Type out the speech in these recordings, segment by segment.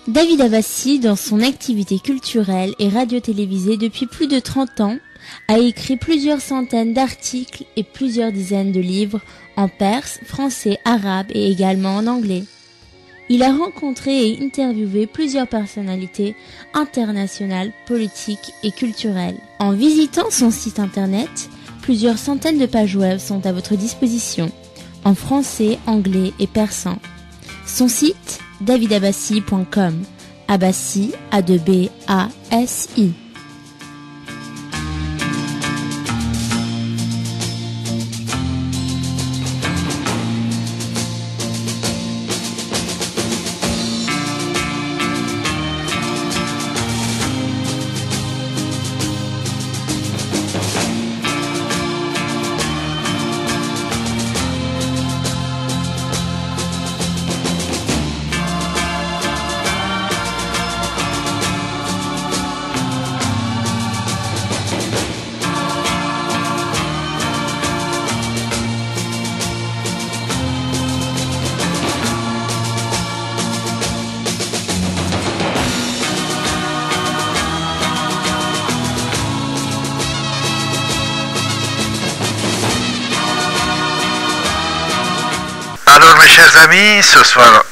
David Abbassi, dans son activité culturelle et radio-télévisée depuis plus de 30 ans, a écrit plusieurs centaines d'articles et plusieurs dizaines de livres en perse, français, arabe et également en anglais. Il a rencontré et interviewé plusieurs personnalités internationales, politiques et culturelles. En visitant son site internet, plusieurs centaines de pages web sont à votre disposition, en français, anglais et persan. Son site, davidabassi.com. Abbassi, A2B-A-S-I. Alors mes chers amis, ce soir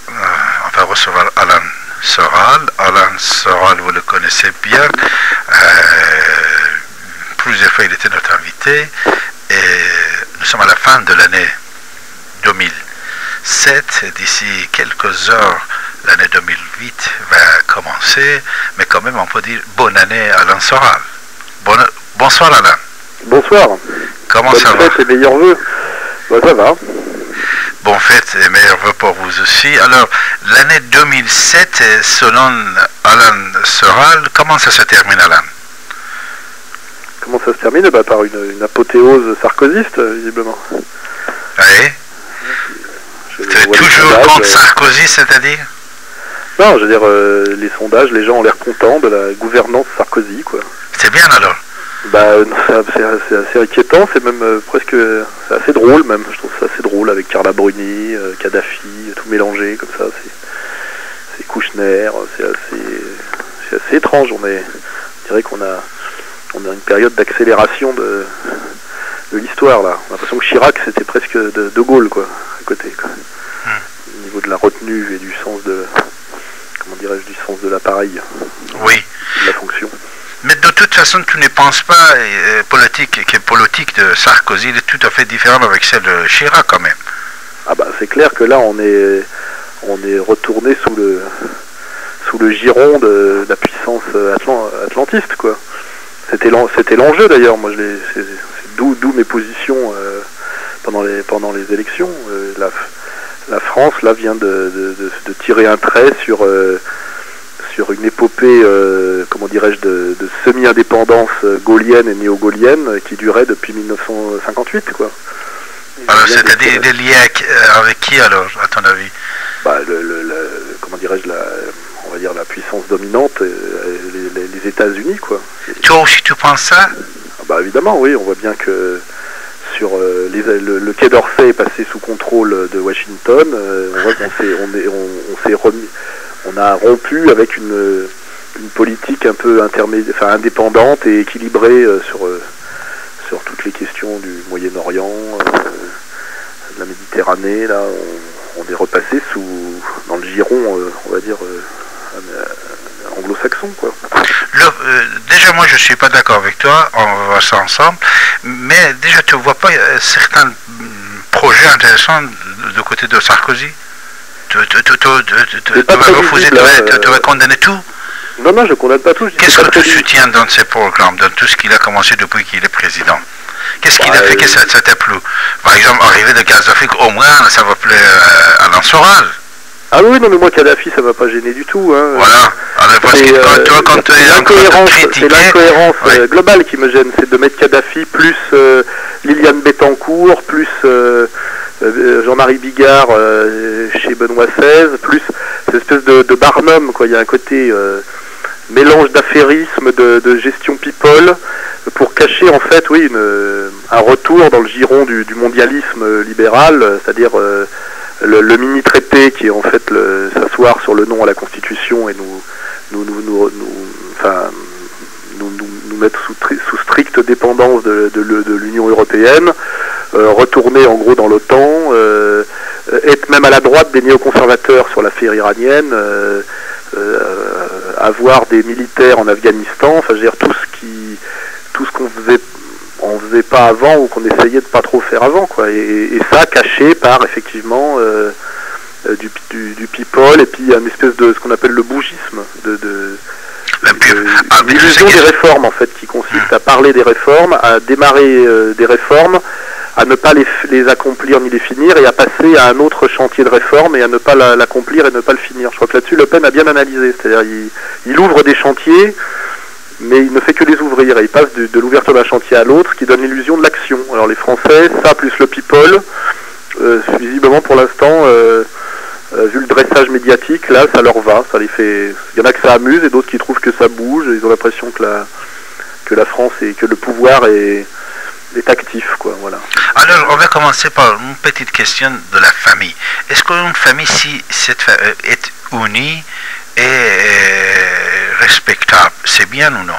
on va recevoir Alan Soral. Alan Soral, vous le connaissez bien, plusieurs fois il était notre invité et nous sommes à la fin de l'année 2007. D'ici quelques heures, l'année 2008 va commencer, mais quand même on peut dire bonne année Alan Soral. Bonsoir Alan. Bonsoir. Comment bonne ça va? Fête et meilleurs vœux. Bah, ça va. Bonne fête et meilleurs vœux pour vous aussi. Alors, l'année 2007, selon Alan Soral, comment ça se termine, Alan? Comment ça se termine? Bah, par une apothéose sarkozyste, visiblement. Oui. Tu es toujours contre Sarkozy, c'est-à-dire? Non, je veux dire, les sondages, les gens ont l'air contents de la gouvernance Sarkozy, quoi. C'est bien, alors? Bah, c'est assez inquiétant, c'est même presque, c'est assez drôle même, je trouve ça assez drôle avec Carla Bruni, Kadhafi, tout mélangé comme ça, c'est Kouchner, c'est assez étrange, on dirait qu'on a une période d'accélération de l'histoire là, on a l'impression que Chirac c'était presque de Gaulle quoi, à côté quoi, au niveau de la retenue et du sens de, comment dirais-je, du sens de l'appareil, oui, de la fonction. Mais de toute façon, tu ne penses pas politique de Sarkozy est tout à fait différente avec celle de Chirac quand même. Ah bah c'est clair que là on est retourné sous le giron de la puissance atlantiste quoi. C'était l'enjeu d'ailleurs. Moi c'est d'où mes positions pendant les élections. La France là vient de tirer un trait sur une épopée, comment dirais-je, de semi-indépendance gaulienne et néo-gaulienne qui durait depuis 1958, quoi. Alors, c'est-à-dire des liens avec qui, alors, à ton avis? Bah, comment dirais-je, on va dire la puissance dominante, les États-Unis, quoi. Toi aussi, tu penses ça? Bah, évidemment, oui, on voit bien que sur le Quai d'Orsay est passé sous contrôle de Washington, on voit qu'on s'est remis... On a rompu avec une politique un peu indépendante et équilibrée sur toutes les questions du Moyen-Orient, de la Méditerranée. Là, on est repassé dans le giron, on va dire, anglo-saxon, quoi. Déjà, moi, je suis pas d'accord avec toi. On va voir ça ensemble. Mais déjà, tu vois pas certains projets intéressants de côté de Sarkozy? Tu vas refuser, tu vas condamner tout? Non, je condamne pas tout. Qu'est-ce que tu soutiens dans ces programmes, dans tout ce qu'il a commencé depuis qu'il est président? Qu'est-ce qu'il a fait que ça t'a plu? Par exemple, arriver de Kadhafi, au moins, ça va plaire à Alan Soral. Ah oui, non, mais moi, Kadhafi, ça m'a pas gêné du tout. Hein. Voilà. Alors, parce que toi, quand tu es en train de critiquer... C'est l'incohérence globale qui me gêne, c'est de mettre Kadhafi plus Liliane Bettencourt, plus... Jean-Marie Bigard chez Benoît XVI, plus cette espèce de barnum, quoi. Il y a un côté mélange d'affairisme, de gestion people, pour cacher en fait, oui, un retour dans le giron du mondialisme libéral, c'est-à-dire le mini-traité qui est en fait s'asseoir sur le non à la Constitution. persécution et nous mettre sous stricte dépendance de l'Union européenne, retourner en gros dans l'OTAN, être même à la droite des néoconservateurs sur l'affaire iranienne, avoir des militaires en Afghanistan, enfin je veux dire tout ce qu'on faisait pas avant ou qu'on essayait de pas trop faire avant, quoi, et ça caché par effectivement du people et puis une espèce de ce qu'on appelle le bougisme, l'illusion des réformes en fait, qui consiste à parler des réformes, à démarrer des réformes, à ne pas les accomplir ni les finir, et à passer à un autre chantier de réforme et à ne pas l'accomplir et ne pas le finir. Je crois que là-dessus Le Pen a bien analysé, c'est-à-dire il ouvre des chantiers, mais il ne fait que les ouvrir, et il passe de l'ouverture d'un chantier à l'autre, ce qui donne l'illusion de l'action. Alors les Français, ça plus le people, visiblement pour l'instant, vu le dressage médiatique, là, ça leur va, ça les fait. Il y en a que ça amuse et d'autres qui trouvent que ça bouge. Ils ont l'impression que la France et que le pouvoir est actif, quoi. Voilà. Alors, on va commencer par une petite question de la famille. Est-ce qu'une famille, si cette est unie et respectable, c'est bien ou non?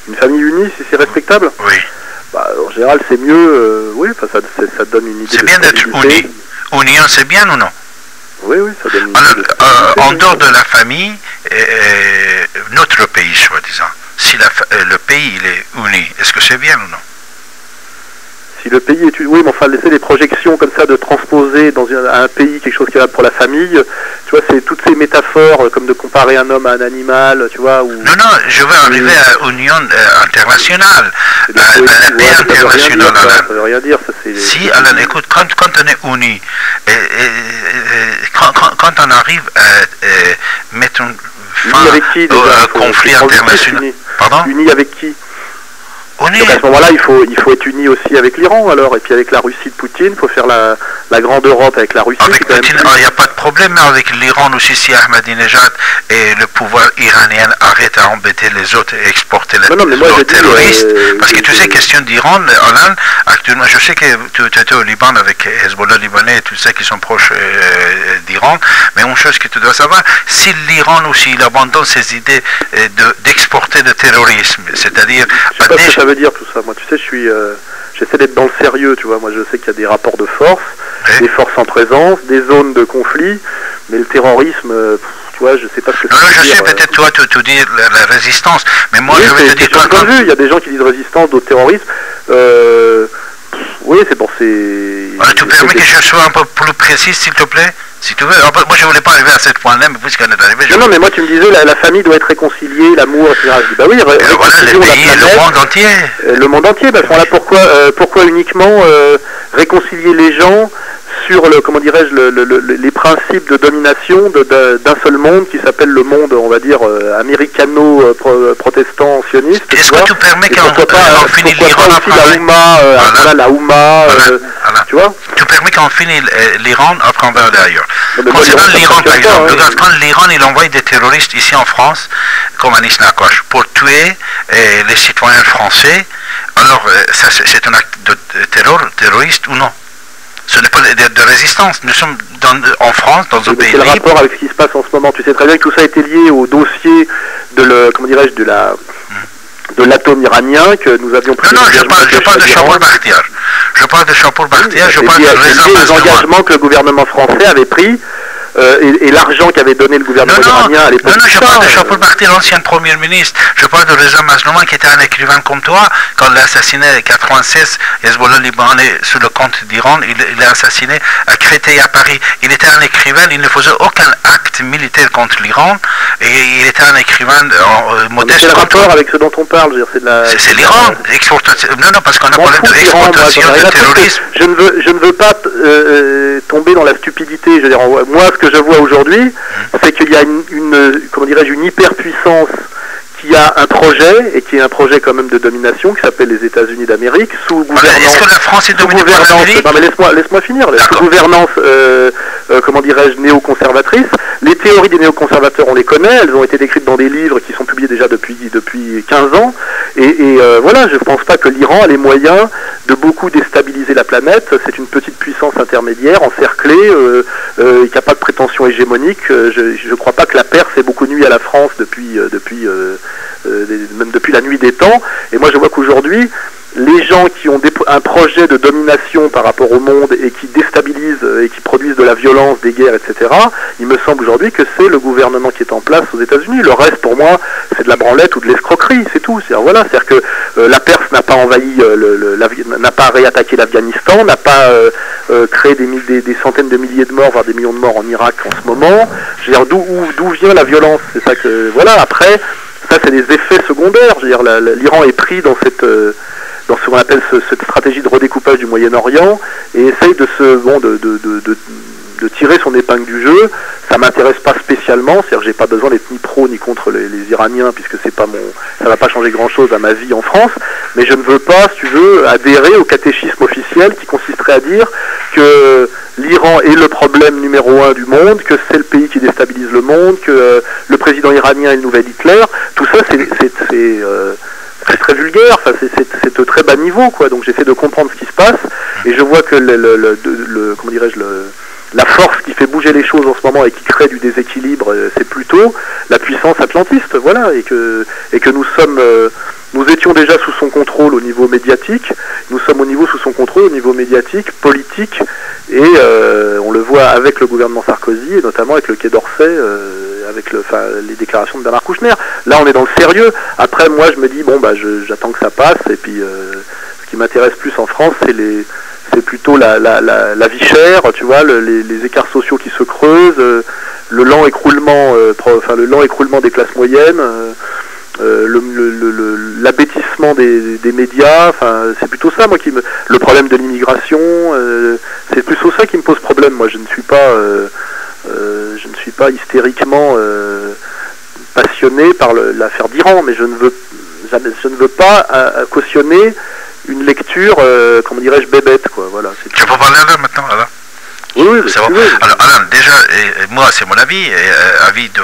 Une famille unie, si c'est respectable? Oui. Bah, en général, c'est mieux. Oui, ça donne une idée. C'est bien d'être uni. Union, c'est bien ou non? Oui, ça donne une idée. Alors, en dehors de la famille, notre pays, soi-disant, si le pays il est uni, est-ce que c'est bien ou non? Si le pays est... Oui, mais enfin, laisser les projections comme ça de transposer dans un pays quelque chose qui est là pour la famille, tu vois, c'est toutes ces métaphores comme de comparer un homme à un animal, tu vois. Non, je veux arriver à union internationale, à la paix internationale. Ça veut rien dire. Si, alors écoute, quand on est unis, quand on arrive à mettre une fin au conflit international... Pardon? Unis avec qui? Donc à ce moment-là, il faut être uni aussi avec l'Iran, alors, et puis avec la Russie de Poutine. Il faut faire la grande Europe avec la Russie. Avec Poutine, il n'y a pas de problème, mais avec l'Iran aussi, si Ahmadinejad et le pouvoir iranien arrêtent à embêter les autres et exporter les terroristes. Parce que tu sais, question d'Iran, Alain, actuellement, je sais que tu étais au Liban avec Hezbollah libanais et tous ceux qui sont proches d'Iran, mais une chose que tu dois savoir, si l'Iran aussi il abandonne ses idées d'exporter le terrorisme, c'est-à-dire... Ça veut dire tout ça. Moi, tu sais, j'essaie d'être dans le sérieux, tu vois. Moi, je sais qu'il y a des rapports de force, des forces en présence, des zones de conflit, mais le terrorisme, tu vois, je sais pas ce que ça veut dire. Je sais, peut-être toi, tu dis la résistance, mais moi, je vais te dire... Il y a des gens qui disent résistance, d'autres terrorisme. Oui, c'est bon, c'est... Tu permets que je sois un peu plus précis, s'il te plaît? Si tu veux, moi je voulais pas arriver à ce point-là, mais puisqu'on est arrivé... Non, mais moi tu me disais, la famille doit être réconciliée, l'amour, etc. Je dis, bah oui, voilà, le pays, le monde entier. Le monde entier, bah, là, pourquoi uniquement réconcilier les gens sur les principes de domination d'un seul monde qui s'appelle le monde, on va dire, américano-protestant sioniste. Est-ce que tu permets qu'on finisse l'Iran après la Houma, tu vois? Tu permets qu'on finisse l'Iran après on va d'ailleurs. Concernant l'Iran, par exemple, quand l'Iran il envoie des terroristes ici en France, comme Anis Naqash, pour tuer les citoyens français, alors ça c'est un acte de terroriste ou non? Ce n'est pas de résistance. Nous sommes en France, dans un pays libre. C'est le rapport avec ce qui se passe en ce moment. Tu sais très bien que tout ça a été lié au dossier de l'atome iranien que nous avions pris. Non, je parle de Chapour Bakhtiar. Je parle de Chapour Bakhtiar, je parle des engagements que le gouvernement français avait pris. Et l'argent qu'avait donné le gouvernement iranien à l'époque. Non, je parle de Chapour Bakhtiar, l'ancien Premier ministre. Je parle de Reza Mazlouman, qui était un écrivain comme toi. Quand il a assassiné en 1996 Hezbollah libanais sous le compte d'Iran, il l'a assassiné à Créteil à Paris. Il était un écrivain, il ne faisait aucun acte militaire contre l'Iran. Et il était un écrivain modeste. C'est le rapport avec ce dont on parle. C'est l'Iran. Non, parce qu'on a parlé d'exportation de terrorisme. Je ne veux pas tomber dans la stupidité. Je veux dire, moi, ce que je vois aujourd'hui, c'est qu'il y a une hyperpuissance qui a un projet, et qui est un projet quand même de domination, qui s'appelle les États-Unis d'Amérique, sous gouvernance... Est-ce que la France est dominée par l'Amérique ? Non, mais laisse-moi finir. Sous gouvernance, néoconservatrice. Les théories des néoconservateurs, on les connaît, elles ont été décrites dans des livres qui sont publiés déjà depuis 15 ans, et voilà, je ne pense pas que l'Iran a les moyens de beaucoup déstabiliser la planète. C'est une petite puissance puissance intermédiaire, encerclée, qui n'a pas de prétention hégémonique. Je ne crois pas que la Perse ait beaucoup nui à la France même depuis la nuit des temps. Et moi je vois qu'aujourd'hui, les gens qui ont un projet de domination par rapport au monde et qui déstabilisent et qui produisent de la violence, des guerres, etc., il me semble aujourd'hui que c'est le gouvernement qui est en place aux États-Unis. Le reste, pour moi, c'est de la branlette ou de l'escroquerie, c'est tout. C'est-à-dire que la Perse n'a pas envahi, n'a pas réattaqué l'Afghanistan, n'a pas créé des centaines de milliers de morts, voire des millions de morts en Irak en ce moment. Je veux dire, d'où vient la violence? C'est ça que voilà. Après, ça c'est des effets secondaires. Je veux dire, l'Iran est pris dans ce qu'on appelle cette stratégie de redécoupage du Moyen-Orient et essaye de tirer son épingle du jeu. Ça m'intéresse pas spécialement, c'est-à-dire que j'ai pas besoin d'être ni pro ni contre les Iraniens puisque ça va pas changer grand-chose à ma vie en France, mais je ne veux pas, si tu veux, adhérer au catéchisme officiel qui consisterait à dire que l'Iran est le problème numéro 1 du monde, que c'est le pays qui déstabilise le monde, que le président iranien est le nouvel Hitler. Tout ça, c'est très vulgaire, enfin, c'est de très bas niveau, quoi. Donc j'essaie de comprendre ce qui se passe et je vois que comment dirais-je, la force qui fait bouger les choses en ce moment et qui crée du déséquilibre, c'est plutôt la puissance atlantiste, voilà, et que nous étions déjà sous son contrôle au niveau médiatique, nous sommes sous son contrôle au niveau médiatique, politique, et on le voit avec le gouvernement Sarkozy, et notamment avec le Quai d'Orsay, avec les déclarations de Bernard Kouchner. Là, on est dans le sérieux. Après, moi, je me dis, j'attends que ça passe, et puis ce qui m'intéresse plus en France, c'est plutôt la vie chère, tu vois, les écarts sociaux qui se creusent, le lent écroulement des classes moyennes, l'abêtissement des médias, enfin c'est plutôt ça moi le problème de l'immigration, c'est plutôt ça qui me pose problème. Moi je ne suis pas hystériquement passionné par l'affaire d'Iran, mais je ne veux pas cautionner une lecture, comment dirais-je, bébête, quoi. Voilà. Tu peux parler là maintenant, Alain? Oui, c'est bon. Alors, Alain, déjà, moi, c'est mon avis, et avis de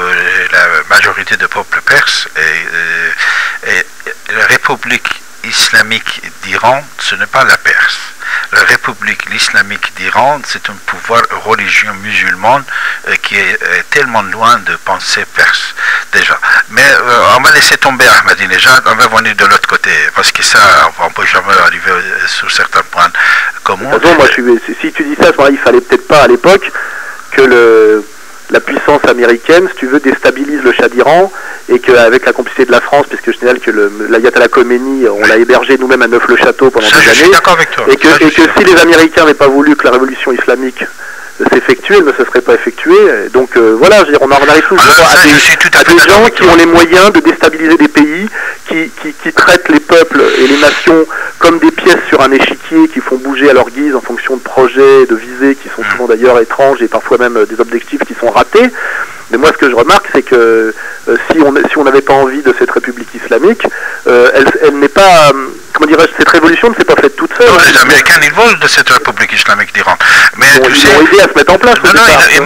la majorité du peuple perse, et la République islamique d'Iran, ce n'est pas la Perse. La République islamique d'Iran, c'est un pouvoir religieux musulman qui est tellement loin de pensée perse, déjà. Mais on va laisser tomber Ahmadinejad, on va venir de l'autre côté, parce que ça, on ne peut jamais arriver sur certains points communs. De toute façon, moi, si tu dis ça, il fallait peut-être pas à l'époque que la puissance américaine, si tu veux, déstabilise le Shah d'Iran et qu'avec la complicité de la France, puisque je signale que l'Ayatollah Khomeini, on l'a hébergé nous-mêmes à Neuf-le-Château pendant des années, et que si les Américains n'avaient pas voulu que la révolution islamique s'effectuer, elle ne se serait pas effectuée. Donc voilà, je veux dire, on arrive toujours à des gens qui ont les moyens de déstabiliser des pays, qui traitent les peuples et les nations comme des pièces sur un échiquier, qui font bouger à leur guise en fonction de projets, de visées qui sont souvent d'ailleurs étranges et parfois même des objectifs qui sont ratés. Mais moi, ce que je remarque, c'est que si on n'avait pas envie de cette République islamique, elle n'est pas, comment dirais-je, cette révolution ne s'est pas faite toute seule. Non, les Américains, ils veulent de cette République islamique d'Iran. Mais ils ont aidé à se mettre en place.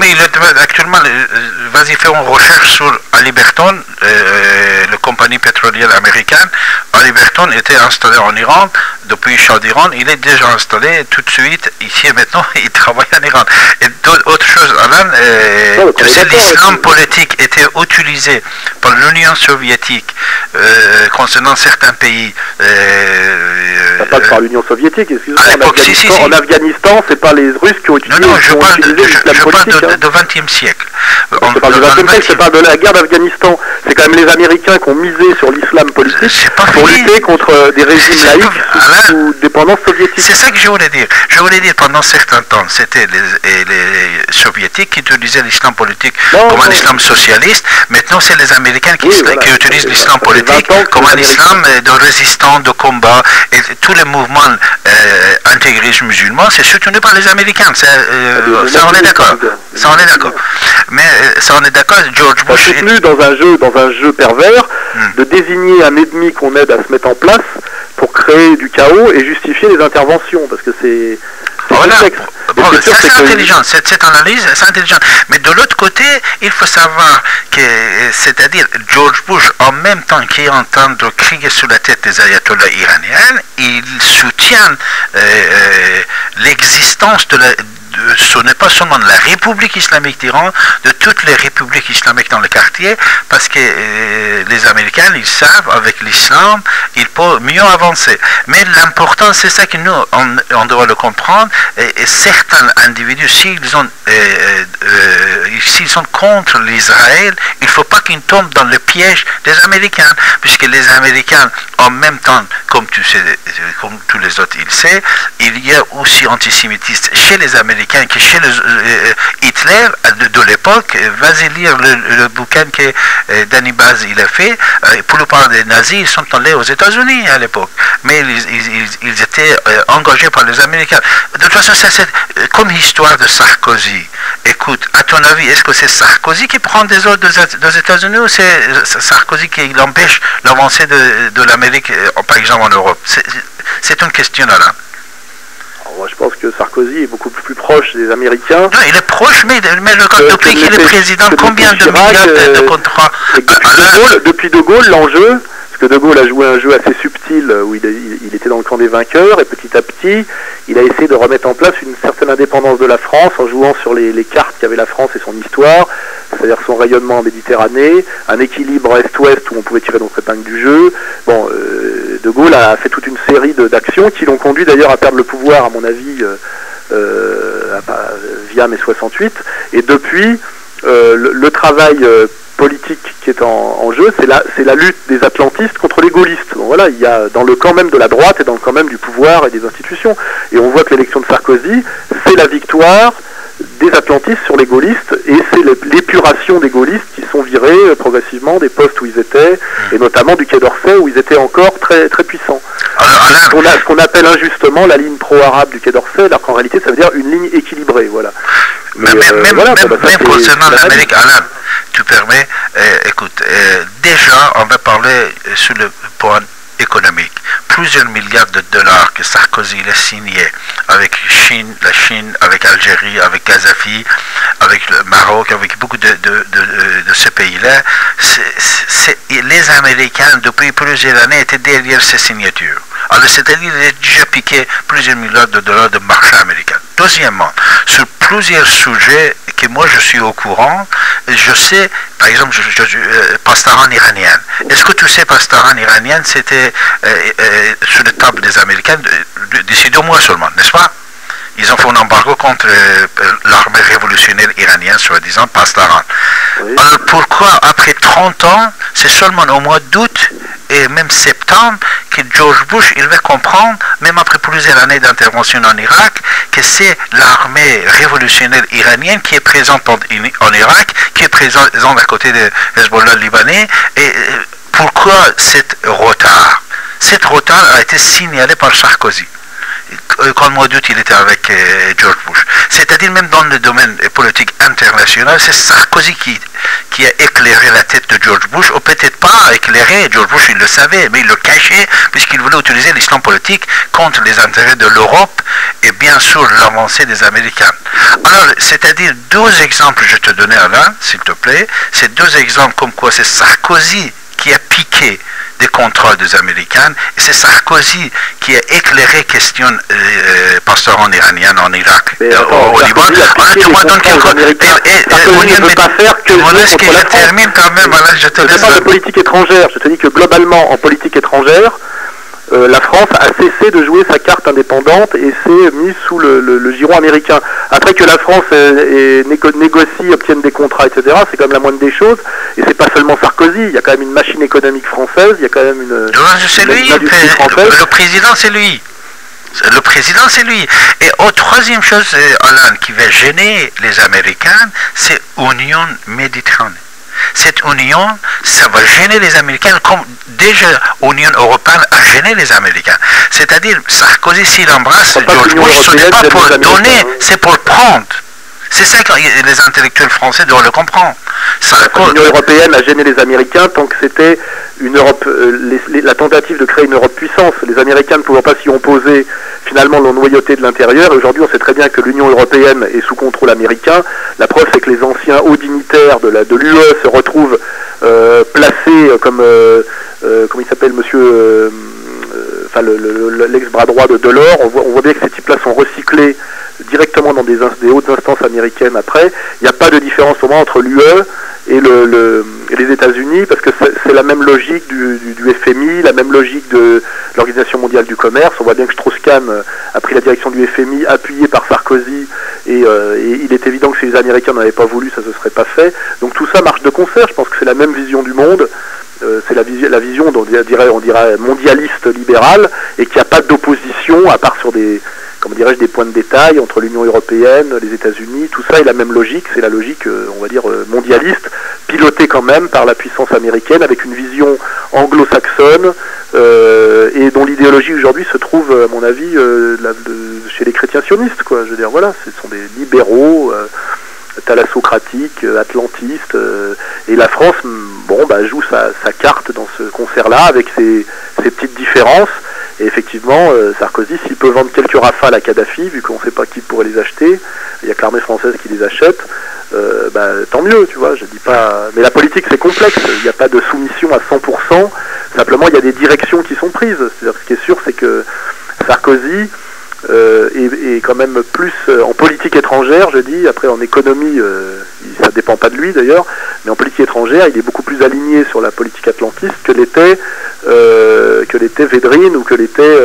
Mais actuellement, vas-y, fais une recherche sur Halliburton, la compagnie pétrolière américaine. Halliburton était installé en Iran depuis le Shah d'Iran. Il est déjà installé tout de suite ici et maintenant. Il travaille en Iran. Et autre chose, Alain, tu sais, l'islam politique était utilisé par l'Union soviétique concernant certains pays. Pas par l'Union soviétique, excusez-moi. En Afghanistan, c'est pas les Russes qui ont utilisé l'islam politique. Je parle du XXe siècle. Je parle du XXe siècle, je parle de la guerre d'Afghanistan. C'est quand même les Américains qui ont misé sur l'islam politique pour lutter contre des régimes laïcs ou dépendances soviétiques. C'est ça que je voulais dire. Je voulais dire pendant certains temps, c'était les soviétiques qui utilisaient l'islam politique comme un islam socialiste. Maintenant, c'est les Américains qui utilisent l'islam politique comme un islam de résistance, de combat. Et tous les mouvements intégristes musulmans, c'est soutenu par les Américains. Ça, on est d'accord. Ça, on est d'accord. Mais ça, on est d'accord. George Bush est soutenu dans un jeu pervers de désigner un ennemi qu'on aide à se mettre en place pour créer du chaos et justifier les interventions, parce que c'est voilà. texte. Bon, ça c'est intelligent, cette analyse, c'est intelligent. Mais de l'autre côté, il faut savoir que, c'est-à-dire George Bush, en même temps qu'il est en train de crier sous la tête des ayatollahs iraniens, il soutient l'existence ce n'est pas seulement de la République islamique d'Iran, de toutes les républiques islamiques dans le quartier, parce que les Américains, ils savent, avec l'islam, ils peuvent mieux avancer. Mais l'important, c'est ça que nous, on doit le comprendre, et certains individus, s'ils sont contre l'Israël, il ne faut pas qu'ils tombent dans le piège des Américains, puisque les Américains, en même temps, comme tu sais, comme tous les autres, ils savent, il y a aussi antisémitisme chez les Américains que chez Hitler de l'époque. Vas-y lire le bouquin que Danny Baz il a fait. Pour le part des nazis, ils sont allés aux États-Unis à l'époque, mais ils étaient engagés par les Américains. De toute façon, c'est comme l'histoire de Sarkozy. Écoute, à ton avis, est-ce que c'est Sarkozy qui prend des ordres des États-Unis, ou c'est Sarkozy qui empêche l'avancée de l'Amérique, par exemple en Europe? C'est une question là. Moi, je pense que Sarkozy est beaucoup plus proche des Américains. Non, il est proche, mais depuis qu'il est président, combien de milliards de contrats? Depuis De Gaulle, l'enjeu, parce que De Gaulle a joué un jeu assez subtil où il était dans le camp des vainqueurs, et petit à petit, il a essayé de remettre en place une certaine indépendance de la France en jouant sur les cartes qu'avait la France et son histoire, c'est-à-dire son rayonnement en Méditerranée, un équilibre est-ouest où on pouvait tirer notre épingle du jeu. Bon, De Gaulle a fait toute une série d'actions qui l'ont conduit d'ailleurs à perdre le pouvoir, à mon avis, via mai 68. Et depuis, le travail politique qui est en jeu, c'est la lutte des atlantistes contre les gaullistes. Donc voilà, il y a dans le camp même de la droite et dans le camp même du pouvoir et des institutions. Et on voit que l'élection de Sarkozy, c'est la victoire des atlantistes sur les gaullistes, et c'est l'épuration des gaullistes qui sont virés progressivement des postes où ils étaient, et notamment du Quai d'Orsay où ils étaient encore très, très puissants. Ce qu'on appelle injustement la ligne pro-arabe du Quai d'Orsay, alors qu'en réalité ça veut dire une ligne équilibrée, voilà. Même concernant l'Amérique, Alain, tu permets, écoute, déjà on va parler sur le point économique. Plusieurs milliards de dollars que Sarkozy a signé avec la Chine, avec Algérie, avec Kadhafi, avec le Maroc, avec beaucoup de ces pays-là, les Américains depuis plusieurs années étaient derrière ces signatures. Alors c'est-à-dire qu'ils ont déjà piqué plusieurs milliards de dollars de marché américain. Deuxièmement, sur plusieurs sujets que moi je suis au courant, je sais, par exemple, Pastaran iranien. Est-ce que tu sais, Pastaran iranien, c'était sur la table des Américains d'ici 2 mois seulement, n'est-ce pas? Ils ont fait un embargo contre l'armée révolutionnaire iranienne, soi-disant Pastaran. Oui. Alors pourquoi, après 30 ans, c'est seulement au mois d'août et même septembre que George Bush, il va comprendre, même après plusieurs années d'intervention en Irak, que c'est l'armée révolutionnaire iranienne qui est présente en Irak, qui est présente à côté de Hezbollah libanais. Et pourquoi cet retard? Cet retard a été signalé par Sarkozy. Quand le mois d'août il était avec George Bush. C'est-à-dire même dans le domaine politique international, c'est Sarkozy qui a éclairé la tête de George Bush, ou peut-être pas éclairé, George Bush il le savait, mais il le cachait, puisqu'il voulait utiliser l'islam politique contre les intérêts de l'Europe et bien sûr l'avancée des Américains. Alors, c'est-à-dire 2 exemples, je te donnais Alain, s'il te plaît, c'est 2 exemples comme quoi c'est Sarkozy qui a piqué des contrôles des Américains, et c'est Sarkozy qui a éclairé question pastoran iranien en Irak, au Liban. Tu m'as donné que je termine quand même, alors je te laisse. Je parle de politique étrangère, je te dis que globalement, en politique étrangère, la France a cessé de jouer sa carte indépendante et s'est mise sous le giron américain. Après que la France négocie, obtienne des contrats, etc., c'est quand même la moindre des choses. Et c'est pas seulement Sarkozy, il y a quand même une machine économique française, il y a quand même une industrie française. Le président, c'est lui. Le président, c'est lui. Et troisième chose, Alain, qui va gêner les Américains, c'est l'Union méditerranéenne. Cette union, ça va gêner les Américains, comme déjà l'Union européenne a gêné les Américains. C'est-à-dire, Sarkozy, s'il embrasse George Bush, ce n'est pas pour donner, c'est pour prendre. C'est ça que les intellectuels français doivent le comprendre. L'Union européenne a gêné les Américains tant que c'était une Europe, la tentative de créer une Europe puissance. Les Américains ne pouvant pas s'y opposer, finalement l'ont noyauté de l'intérieur. Et aujourd'hui, on sait très bien que l'Union européenne est sous contrôle américain. La preuve, c'est que les anciens hauts dignitaires de l'UE se retrouvent placés comme comment il s'appelle, monsieur, enfin l'ex-bras droit de Delors. On voit bien que ces types-là sont recyclés directement dans des hautes instances américaines après. Il n'y a pas de différence pour moi entre l'UE et les États-Unis, parce que c'est la même logique du FMI, la même logique de l'Organisation mondiale du commerce. On voit bien que Strauss-Kahn a pris la direction du FMI, appuyé par Sarkozy, et il est évident que si les Américains n'avaient pas voulu, ça ne se serait pas fait. Donc tout ça marche de concert. Je pense que c'est la même vision du monde. C'est la vision, on dirait mondialiste libérale, et qu'il n'y a pas d'opposition, à part sur des points de détail entre l'Union européenne, les États-Unis. Tout ça est la même logique, c'est la logique, on va dire, mondialiste, pilotée quand même par la puissance américaine, avec une vision anglo-saxonne, et dont l'idéologie aujourd'hui se trouve, à mon avis, chez les chrétiens sionistes, quoi. Je veux dire, voilà, ce sont des libéraux, thalassocratiques, atlantistes, et la France, joue sa carte dans ce concert-là, avec ses petites différences. Et effectivement, Sarkozy, s'il peut vendre quelques rafales à Kadhafi, vu qu'on ne sait pas qui pourrait les acheter, il y a que l'armée française qui les achète, tant mieux, tu vois, je dis pas... Mais la politique, c'est complexe, il n'y a pas de soumission à 100%, simplement il y a des directions qui sont prises. C'est-à-dire, ce qui est sûr, c'est que Sarkozy est quand même plus en politique étrangère, je dis, après en économie, ça dépend pas de lui d'ailleurs, mais en politique étrangère, il est beaucoup plus aligné sur la politique atlantiste que l'était Védrine, ou que l'était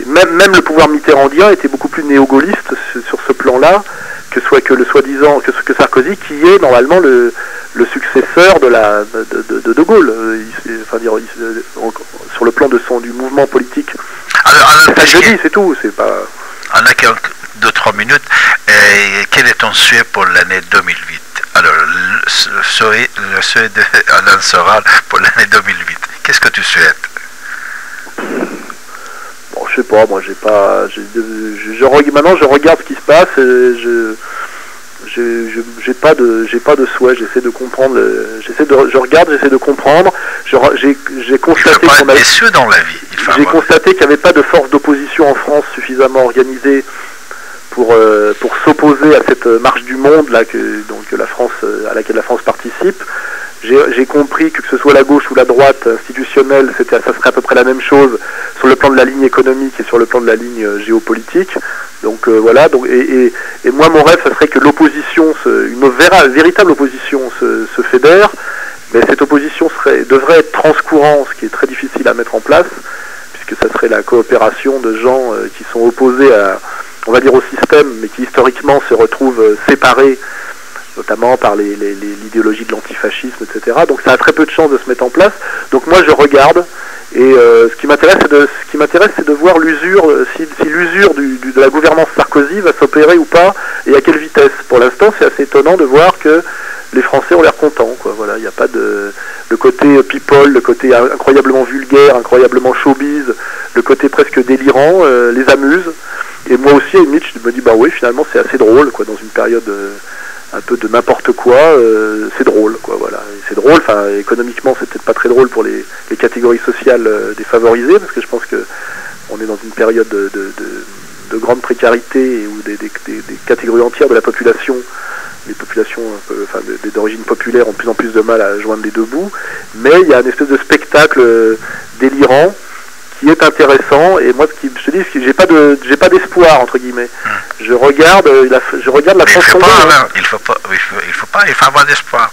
même le pouvoir mitterrandien était beaucoup plus néo-gaulliste sur ce plan-là que Sarkozy, qui est normalement le successeur de Gaulle, sur le plan du mouvement politique. Alors, c'est ça que je dis, c'est tout, c'est pas... On a quelques 2-3 minutes. Quel est ton souhait pour l'année 2008? Alors, le souhait d'Alain Soral pour l'année 2008. Qu'est-ce que tu souhaites? Bon, je sais pas, moi maintenant je regarde ce qui se passe, et j'ai pas de souhait, j'essaie de comprendre, je regarde, j'essaie de comprendre, j'ai constaté qu'on avait déçu dans la vie. J'ai constaté qu'il n'y avait pas de force d'opposition en France suffisamment organisée pour s'opposer à cette marche du monde là à laquelle la France participe. J'ai compris que ce soit la gauche ou la droite institutionnelle, ça serait à peu près la même chose sur le plan de la ligne économique et sur le plan de la ligne géopolitique. Donc voilà. Et moi, mon rêve, ça serait que l'opposition, une véritable opposition, se fédère. Mais cette opposition devrait être transcourant, ce qui est très difficile à mettre en place, puisque ça serait la coopération de gens qui sont opposés on va dire au système, mais qui historiquement se retrouvent séparés, notamment par l'idéologie de l'antifascisme, etc. Donc ça a très peu de chances de se mettre en place. Donc moi je regarde, et ce qui m'intéresse, c'est de voir l'usure, si l'usure de la gouvernance Sarkozy va s'opérer ou pas, et à quelle vitesse. Pour l'instant, c'est assez étonnant de voir que les Français ont l'air contents, quoi. Voilà, il n'y a pas le côté people, le côté incroyablement vulgaire, incroyablement showbiz, le côté presque délirant, les amuse. Et moi aussi, à une limite, je me dis, bah oui, finalement, c'est assez drôle, quoi, dans une période un peu de n'importe quoi, c'est drôle, quoi, voilà. Et c'est drôle, enfin, économiquement, c'est peut-être pas très drôle pour les catégories sociales défavorisées, parce que je pense que on est dans une période de grande précarité, où des catégories entières de la population, les populations d'origine populaire ont de plus en plus de mal à joindre les deux bouts, mais il y a une espèce de spectacle délirant qui est intéressant, et moi je te dis, j'ai pas d'espoir, entre guillemets. Je regarde la France tomber. Il faut avoir d'espoir.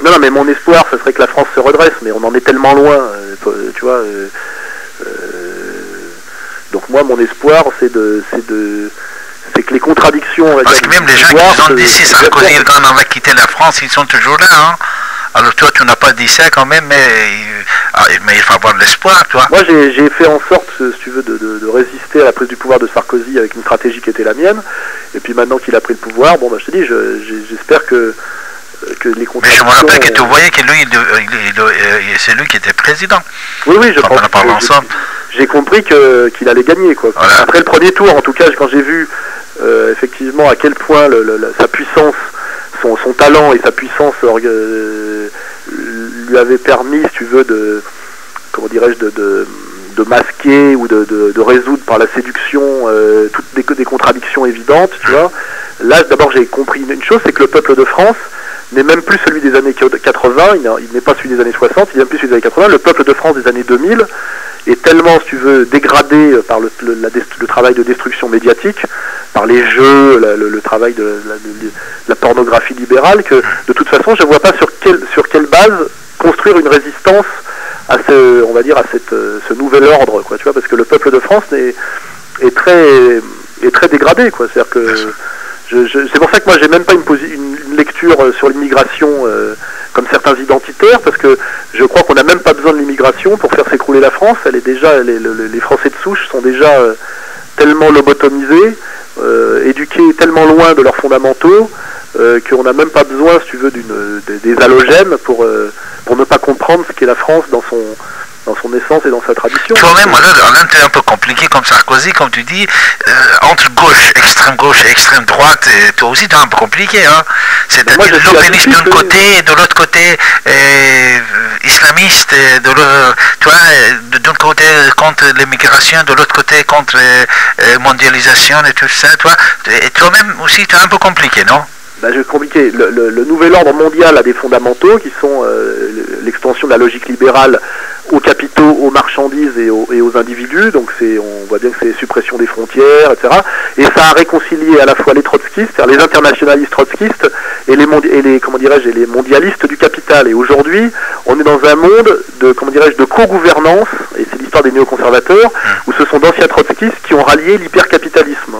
Non, mais mon espoir, ce serait que la France se redresse, mais on en est tellement loin, tu vois. Donc moi, mon espoir, c'est que les contradictions... Parce que même les gens qui ont dit si Sarkozy, quand on va quitter la France, ils sont toujours là, hein. Alors toi, tu n'as pas dit ça quand même, mais il faut avoir de l'espoir, toi. Moi, j'ai fait en sorte, si tu veux, de résister à la prise du pouvoir de Sarkozy avec une stratégie qui était la mienne. Et puis maintenant qu'il a pris le pouvoir, je te dis, j'espère que les contradictions... Mais je me rappelle que tu voyais que lui, c'est lui qui était président. Oui, je pense. J'ai compris qu'il allait gagner, quoi. Voilà. Après le premier tour, en tout cas, quand j'ai vu effectivement à quel point sa puissance, son talent et sa puissance lui avait permis, si tu veux, de masquer ou de résoudre par la séduction toutes des contradictions évidentes, tu vois. Là, d'abord, j'ai compris une chose, c'est que le peuple de France n'est même plus celui des années 80, il n'est pas celui des années 60, il n'est même plus celui des années 80. Le peuple de France des années 2000 est tellement, si tu veux, dégradé par le travail de destruction médiatique, par les jeux, le travail de la pornographie libérale, que de toute façon, je ne vois pas sur quelle base construire une résistance à ce nouvel ordre, quoi, tu vois, parce que le peuple de France est très dégradé, quoi. C'est-à-dire que c'est pour ça que moi j'ai même pas une lecture sur l'immigration comme certains identitaires, parce que je crois qu'on n'a même pas besoin de l'immigration pour faire s'écrouler la France. Elle est déjà, les Français de souche sont déjà tellement lobotomisés, éduqués tellement loin de leurs fondamentaux, qu'on n'a même pas besoin, si tu veux, des halogènes pour ne pas comprendre ce qu'est la France dans son essence et dans sa tradition. Toi-même, là, tu es un peu compliqué comme Sarkozy, comme tu dis, entre gauche et extrême droite, et toi aussi tu es un peu compliqué, hein. C'est-à-dire l'opéniste d'un côté et de l'autre côté islamiste, et d'un côté contre l'immigration, de l'autre côté contre la mondialisation et tout ça, toi. Et toi-même aussi tu es un peu compliqué, non? Je vais compliquer. Le nouvel ordre mondial a des fondamentaux qui sont l'extension de la logique libérale aux capitaux, aux marchandises et aux individus. Donc on voit bien que c'est suppression des frontières, etc. Et ça a réconcilié à la fois les trotskistes, c'est-à-dire les internationalistes trotskistes et les mondialistes du capital. Et aujourd'hui, on est dans un monde de co-gouvernance, et c'est l'histoire des néoconservateurs, où ce sont d'anciens trotskistes qui ont rallié l'hypercapitalisme.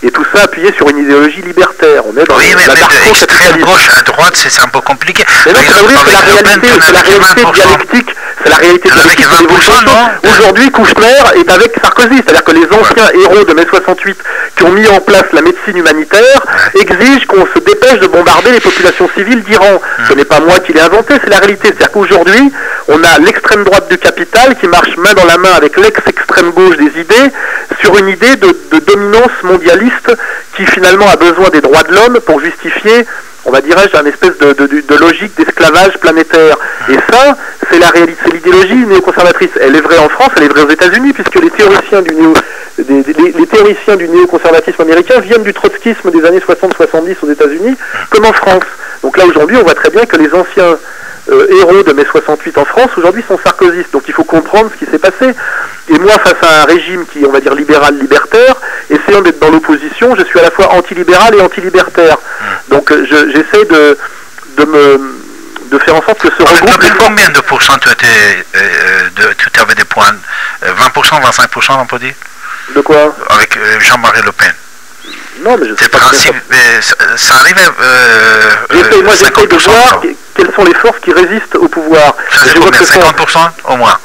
Et tout ça appuyé sur une idéologie libertaire. On est dans mais de extrême gauche à droite, c'est un peu compliqué. Mais non, c'est la réalité dialectique. C'est la réalité dialectique de l'évolution. Aujourd'hui, Kouchner est avec Sarkozy. C'est-à-dire que les anciens héros de mai 68 qui ont mis en place la médecine humanitaire exigent qu'on se dépêche de bombarder les populations civiles d'Iran. Ce n'est pas moi qui l'ai inventé, c'est la réalité. C'est-à-dire qu'aujourd'hui, on a l'extrême droite du capital qui marche main dans la main avec l'ex-extrême gauche des idées sur une idée de dominance mondialiste qui finalement a besoin des droits de l'homme pour justifier, on va dirais-je, une espèce de logique d'esclavage planétaire. Et ça, c'est la réalité, c'est l'idéologie néoconservatrice. Elle est vraie en France, elle est vraie aux États-Unis, puisque les théoriciens du néoconservatisme américain viennent du trotskisme des années 60-70 aux États-Unis, comme en France. Donc là, aujourd'hui, on voit très bien que les anciens héros de mai 68 en France, aujourd'hui, sont sarkozystes. Donc il faut comprendre ce qui s'est passé. Et moi, face à un régime qui, on va dire, libéral-libertaire, essayant d'être dans l'opposition, je suis à la fois anti-libéral et anti-libertaire. Donc j'essaie de faire en sorte que ce regroupe... Avec combien de pourcents tu avais des points? 20%, 25%, on peut dire? De quoi? Avec Jean-Marie Le Pen. Non, mais je sais pas. Ça arrivait... moi, j'essaie de voir quelles sont les forces qui résistent au pouvoir. Ça, c'est combien? 50% au moins?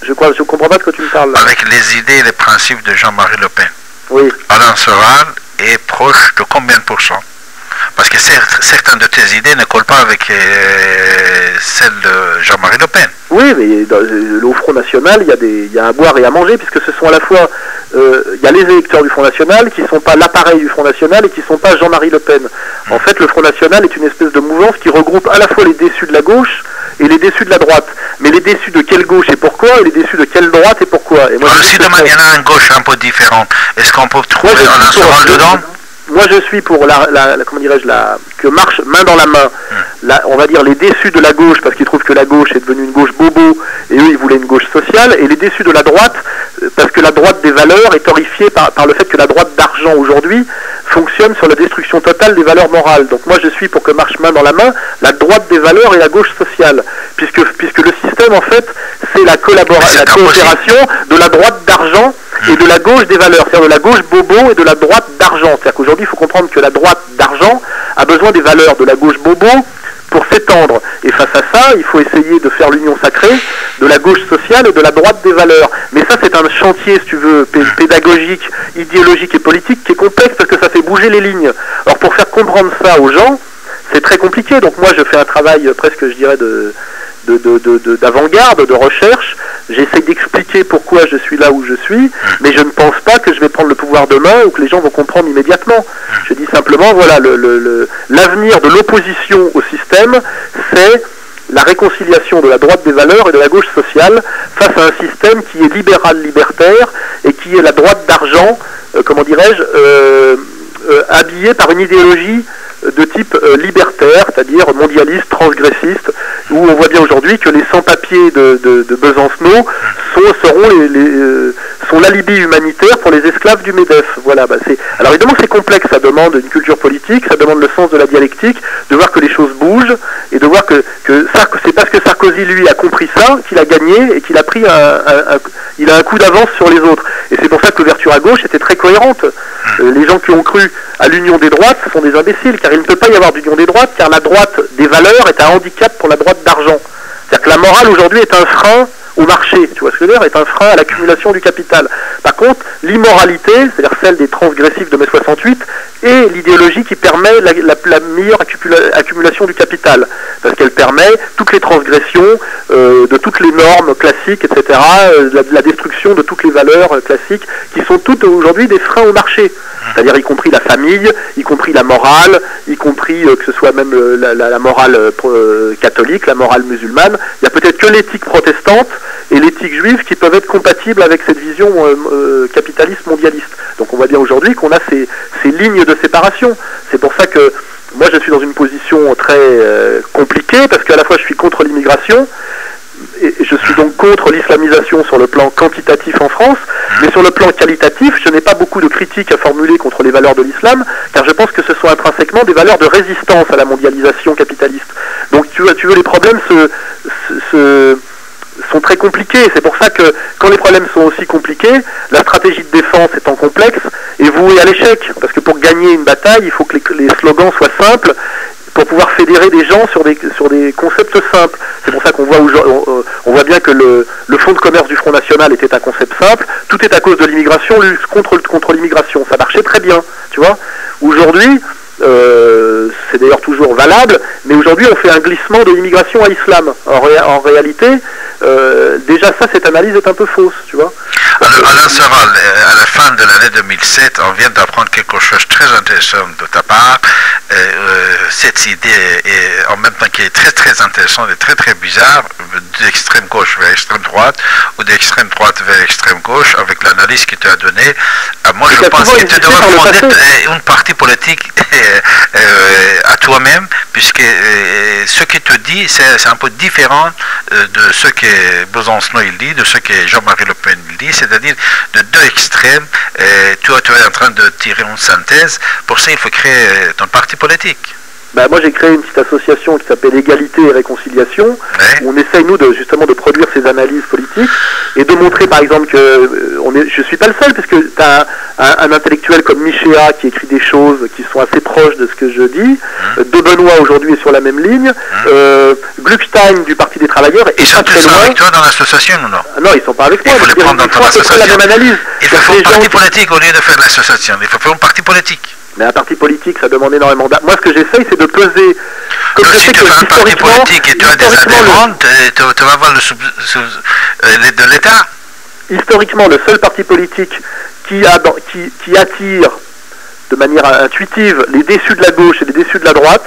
Je comprends pas de quoi tu me parles là. Avec les idées et les principes de Jean-Marie Le Pen. Oui. Alain Soral est proche de combien de pourcents? Parce que certaines de tes idées ne collent pas avec celles de Jean-Marie Le Pen. Oui, mais au Front National, il y a à boire et à manger, puisque ce sont à la fois... il y a les électeurs du Front National qui ne sont pas l'appareil du Front National et qui ne sont pas Jean-Marie Le Pen. En fait, le Front National est une espèce de mouvance qui regroupe à la fois les déçus de la gauche et les déçus de la droite. Mais les déçus de quelle gauche et pourquoi, et les déçus de quelle droite et pourquoi. Et moi, il y en a une gauche un peu différente. Est-ce qu'on peut trouver Alain Soral dedans? Moi, je suis pour que marche main dans la main, on va dire les déçus de la gauche, parce qu'ils trouvent que la gauche est devenue une gauche bobo, et eux, ils voulaient une gauche sociale, et les déçus de la droite, parce que la droite des valeurs est horrifiée par le fait que la droite d'argent, aujourd'hui, fonctionne sur la destruction totale des valeurs morales. Donc moi, je suis pour que marche main dans la main la droite des valeurs et la gauche sociale, puisque le système, en fait, c'est la coopération de la droite d'argent et de la gauche des valeurs, c'est-à-dire de la gauche bobo et de la droite d'argent. C'est-à-dire qu'aujourd'hui, il faut comprendre que la droite d'argent a besoin des valeurs de la gauche bobo pour s'étendre. Et face à ça, il faut essayer de faire l'union sacrée de la gauche sociale et de la droite des valeurs. Mais ça, c'est un chantier, si tu veux, pédagogique, idéologique et politique qui est complexe parce que ça fait bouger les lignes. Alors pour faire comprendre ça aux gens, c'est très compliqué. Donc moi, je fais un travail presque, je dirais, d'avant-garde, de recherche, j'essaie d'expliquer pourquoi je suis là où je suis, mais je ne pense pas que je vais prendre le pouvoir demain ou que les gens vont comprendre immédiatement. Je dis simplement, voilà, l'avenir de l'opposition au système, c'est la réconciliation de la droite des valeurs et de la gauche sociale face à un système qui est libéral-libertaire et qui est la droite d'argent, comment dirais-je, habillée par une idéologie de type libertaire, c'est-à-dire mondialiste, transgressiste, où on voit bien aujourd'hui que les sans-papiers de Besancenot sont l'alibi humanitaire pour les esclaves du MEDEF. Voilà, alors évidemment c'est complexe, ça demande une culture politique, ça demande le sens de la dialectique, de voir que les choses bougent, et de voir que c'est parce que Sarkozy, lui, a compris ça, qu'il a gagné, et qu'il a pris il a un coup d'avance sur les autres. Et c'est pour ça que l'ouverture à gauche était très cohérente. Les gens qui ont cru à l'union des droites sont des imbéciles, car il ne peut pas y avoir d'union des droites, car la droite des valeurs est un handicap pour la droite d'argent. C'est-à-dire que la morale aujourd'hui est un frein au marché, tu vois ce que je veux dire, est un frein à l'accumulation du capital. Par contre, l'immoralité, c'est-à-dire celle des transgressifs de mai 68, est l'idéologie qui permet la meilleure accumulation du capital, parce qu'elle permet toutes les transgressions de toutes les normes classiques, etc., la destruction de toutes les valeurs classiques, qui sont toutes aujourd'hui des freins au marché, c'est-à-dire y compris la famille, y compris la morale, y compris que ce soit même la morale catholique, la morale musulmane. Il n'y a peut-être que l'éthique protestante et l'éthique juive qui peuvent être compatibles avec cette vision capitaliste mondialiste. Donc on voit bien aujourd'hui qu'on a ces lignes de séparation. C'est pour ça que moi je suis dans une position très compliquée, parce qu'à la fois je suis contre l'immigration, et je suis donc contre l'islamisation sur le plan quantitatif en France, mais sur le plan qualitatif, je n'ai pas beaucoup de critiques à formuler contre les valeurs de l'islam, car je pense que ce sont intrinsèquement des valeurs de résistance à la mondialisation capitaliste. Donc tu veux les problèmes sont très compliqués. C'est pour ça que quand les problèmes sont aussi compliqués, la stratégie de défense étant complexe est vouée à l'échec. Parce que pour gagner une bataille, il faut que les slogans soient simples, pour pouvoir fédérer des gens sur des concepts simples. C'est pour ça qu'on voit bien que le fonds de commerce du Front National était un concept simple. Tout est à cause de l'immigration, lutte contre l'immigration. Ça marchait très bien, tu vois. Aujourd'hui, c'est d'ailleurs toujours valable, mais aujourd'hui on fait un glissement de l'immigration à l'islam. En réalité, déjà ça, cette analyse est un peu fausse, tu vois. Alain Serral, à la fin de l'année 2007, on vient d'apprendre quelque chose de très intéressant de ta part. Cette idée est en même temps qui est très très intéressante et très très bizarre, d'extrême gauche vers extrême droite ou d'extrême droite vers extrême gauche, avec l'analyse que tu as donnée. Moi je pense que tu devrais fonder une partie politique à toi-même, puisque ce que tu dis c'est un peu différent de ce que Besancenot il dit, de ce que Jean-Marie Le Pen il dit, c'est-à-dire de deux extrêmes. Tu es en train de tirer une synthèse. Pour ça il faut créer ton parti politique. Moi j'ai créé une petite association qui s'appelle Égalité et Réconciliation, où on essaye nous justement de produire ces analyses politiques et de montrer par exemple que je suis pas le seul, parce que tu as un intellectuel comme Michéa qui écrit des choses qui sont assez proches de ce que je dis, De Benoît aujourd'hui est sur la même ligne, Gluckstein du Parti des Travailleurs est pas très loin. Ils sont avec toi dans l'association ou non? Non, ils sont pas avec moi. Il faut les prendre dans ton association. La même analyse. Il faut faire un parti politique au lieu de faire l'association. Il faut faire un parti politique. Mais un parti politique, ça demande énormément d'argent. Moi, ce que j'essaye, c'est de peser. Comme si tu fais un parti politique et tu as des adhérents, tu vas avoir l'aide de l'État. Historiquement, le seul parti politique qui attire de manière intuitive les déçus de la gauche et les déçus de la droite,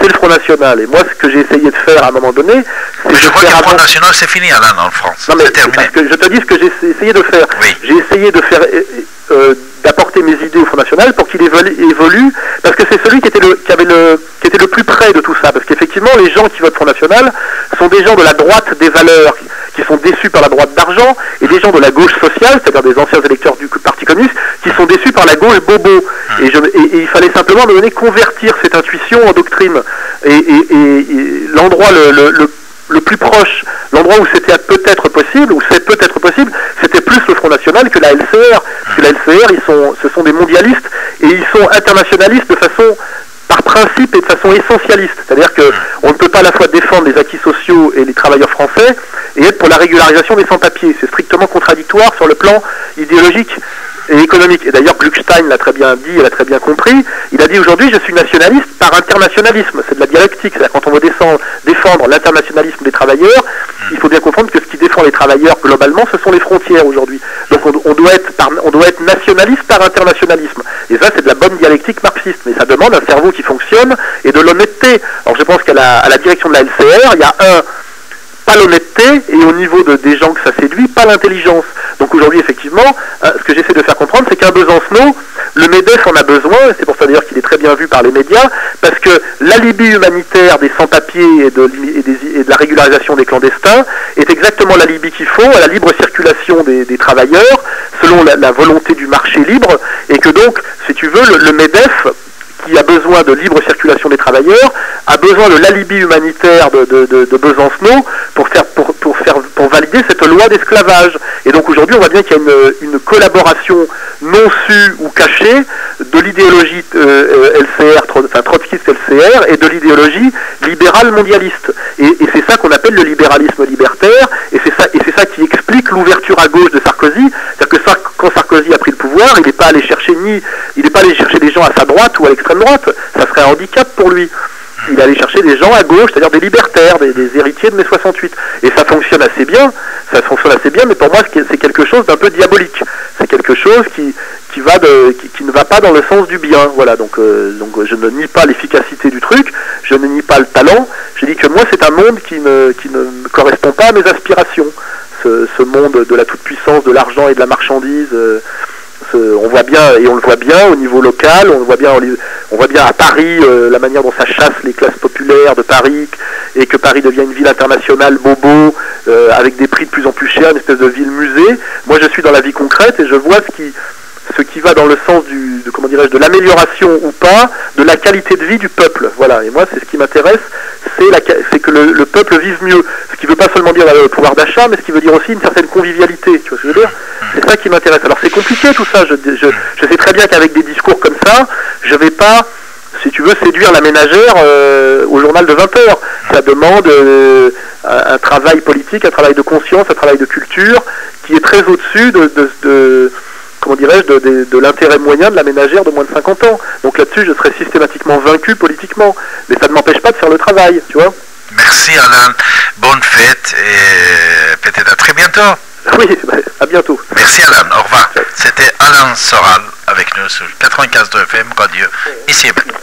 c'est le Front National. Et moi, ce que j'ai essayé de faire à un moment donné, c'est de je crois que faire le Front National, c'est fini, Alain, en France. Non, mais c'est terminé. parce que je te dis ce que j'ai essayé de faire. Oui. J'ai essayé de faire d'apporter mes idées au Front National pour qu'il évolue, parce que c'est celui qui était le plus près de tout ça. Parce qu'effectivement, les gens qui votent Front National sont des gens de la droite des valeurs, qui sont déçus par la droite d'argent, et des gens de la gauche sociale, c'est-à-dire des anciens électeurs du Parti communiste, qui sont déçus par la gauche bobo. Et il fallait simplement à un moment donné convertir cette intuition en doctrine. Et l'endroit le plus proche, l'endroit où c'était peut-être possible, où c'est peut-être possible, c'était plus le Front National que la LCR. Parce que la LCR, ce sont des mondialistes, et ils sont internationalistes de façon, par principe et de façon essentialiste. C'est-à-dire qu'on ne peut pas à la fois défendre les acquis sociaux et les travailleurs français et être pour la régularisation des sans-papiers. C'est strictement contradictoire sur le plan idéologique et économique. Et d'ailleurs, Gluckstein l'a très bien dit, l'a très bien compris. Il a dit aujourd'hui, je suis nationaliste par internationalisme. C'est de la dialectique. C'est-à-dire quand on veut défendre l'internationalisme des travailleurs, il faut bien comprendre que ce qui défend défend les travailleurs globalement, ce sont les frontières aujourd'hui. Donc on doit être nationaliste par internationalisme. Et ça, c'est de la bonne dialectique marxiste. Mais ça demande un cerveau qui fonctionne et de l'honnêteté. Alors je pense qu'à la direction de la LCR, il y a pas l'honnêteté, et au niveau des gens que ça séduit, pas l'intelligence. Donc aujourd'hui, effectivement, ce que j'essaie de faire comprendre, c'est qu'un Besancenot, le MEDEF en a besoin, et c'est pour ça d'ailleurs qu'il est très bien vu par les médias, parce que l'alibi humanitaire des sans-papiers et de la régularisation des clandestins est exactement l'alibi qu'il faut à la libre circulation des travailleurs, selon la volonté du marché libre, et que donc, si tu veux, le MEDEF, qui a besoin de libre circulation des travailleurs, a besoin de l'alibi humanitaire de Besancenot pour valider cette loi d'esclavage. Et donc aujourd'hui, on voit bien qu'il y a une collaboration non sue ou cachée de l'idéologie trotskiste LCR et de l'idéologie libérale mondialiste. Et c'est ça qu'on appelle le libéralisme libertaire, et c'est ça qui explique l'ouverture à gauche de Sarkozy. C'est-à-dire que quand Sarkozy a pris le pouvoir, il n'est pas allé chercher des gens à sa droite ou à l'extrême droite. Ça serait un handicap pour lui. Il allait chercher des gens à gauche, c'est-à-dire des libertaires, des héritiers de mai 68. Et ça fonctionne assez bien, mais pour moi c'est quelque chose d'un peu diabolique. C'est quelque chose qui ne va pas dans le sens du bien. Voilà, donc je ne nie pas l'efficacité du truc, je ne nie pas le talent, je dis que moi c'est un monde qui ne correspond pas à mes aspirations. Ce monde de la toute-puissance, de l'argent et de la marchandise... on voit bien, et on le voit bien au niveau local, on voit bien à Paris la manière dont ça chasse les classes populaires de Paris, et que Paris devient une ville internationale bobo, avec des prix de plus en plus chers, une espèce de ville musée. Moi je suis dans la vie concrète et je vois ce qui va dans le sens de l'amélioration ou pas de la qualité de vie du peuple. Voilà, et moi c'est ce qui m'intéresse, c'est que le peuple vive mieux. Ce qui ne veut pas seulement dire le pouvoir d'achat, mais ce qui veut dire aussi une certaine convivialité, tu vois ce que je veux dire? C'est ça qui m'intéresse. Alors c'est compliqué tout ça, je sais très bien qu'avec des discours comme ça, je ne vais pas, si tu veux, séduire la ménagère au journal de 20h. Ça demande un travail politique, un travail de conscience, un travail de culture, qui est très au-dessus de l'intérêt moyen de la ménagère de moins de 50 ans. Donc là-dessus, je serais systématiquement vaincu politiquement. Mais ça ne m'empêche pas de faire le travail, tu vois. Merci Alain, bonne fête et peut-être à très bientôt. Oui, à bientôt. Merci Alain, au revoir. C'était Alain Soral avec nous sur 95.2 FM Radio, ici et maintenant.